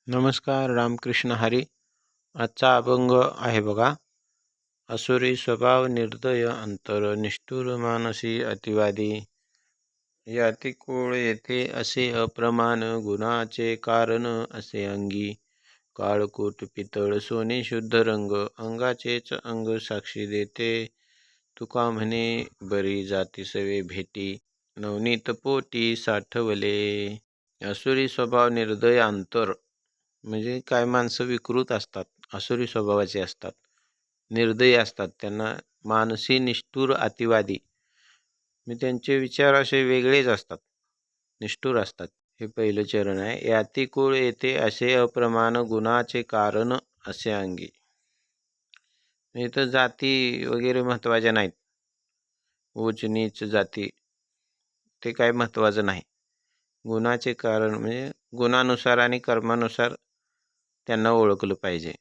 नमस्कार. रामकृष्ण हरी. आजचा अभंग आहे बघा. असुरी स्वभाव निर्दय अंतर, निष्ठुर मानसी अतिवादी. याती कुळ येथे असे अप्रमाण, गुणाचे कारण असे अंगी. काळकूट पितळ सोने शुद्ध रंग, अंगाचेच अंग साक्षी देते. तुका म्हणे बरी जाती सवे भेटी, नवनीत पोटी साठवले. असुरी स्वभाव निर्दय अंतर म्हणजे काय माणसं विकृत असतात, असुरी स्वभावाचे असतात, निर्दयी असतात, त्यांना मानसी निष्ठुर अतिवादी म्हणजे त्यांचे विचार असे वेगळेच असतात, निष्ठुर असतात. हे पहिलं चरण आहे. याती कुळ येथे असे अप्रमाण, गुणाचे कारण असे अंगी. इथं जाती वगैरे महत्त्वाच्या नाहीत, उच्च नीच जाती ते काय महत्त्वाचं नाही. गुणाचे कारण म्हणजे गुणानुसार आणि कर्मानुसार त्यांना ओळखलं पाहिजे.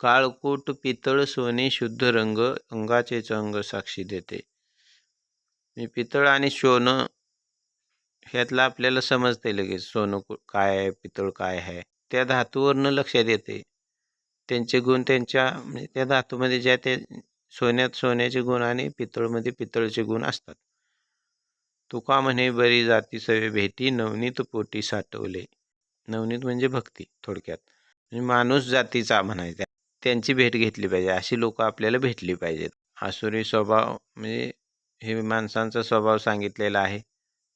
काळकूट पितळ सोने शुद्ध रंग, अंगाचेच अंग साक्षी देते. पितळ आणि सोनं ह्यातलं आपल्याला समजते लगेच, सोनं काय आहे, पितळ काय आहे. त्या धातूवरनं लक्षात येते त्यांचे गुण. त्यांच्या म्हणजे त्या धातूमध्ये ज्या ते सोन्यात सोन्याचे गुण आणि पितळमध्ये पितळचे गुण असतात. तुका म्हणे बरी जाती सवे भेटी, नवनीत पोटी साठवले. नवनीत म्हणजे भक्ती थोडक्यात. माणूस जातीचा म्हणायचा, त्यांची भेट घेतली पाहिजे. अशी लोक आपल्याला भेटली पाहिजेत. आसुरी स्वभाव म्हणजे हे माणसांचा स्वभाव सांगितलेला आहे.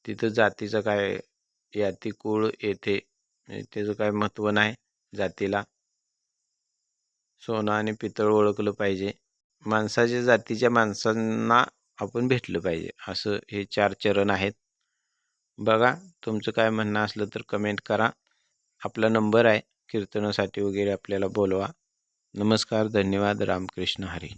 तिथं जातीचं काय, याती कुळ येथे त्याचं काय महत्त्व नाही. जातीला सोनं आणि पितळ ओळखलं पाहिजे. माणसाच्या जातीच्या माणसांना आपण भेटलं पाहिजे. असं हे 4 चरण आहेत. बघा, तुमचं काय म्हणणं असलं तर कमेंट करा. आपला नंबर आहे, कीर्तनासाठी वगैरे आपल्याला बोलवा. नमस्कार. धन्यवाद. रामकृष्ण हरी.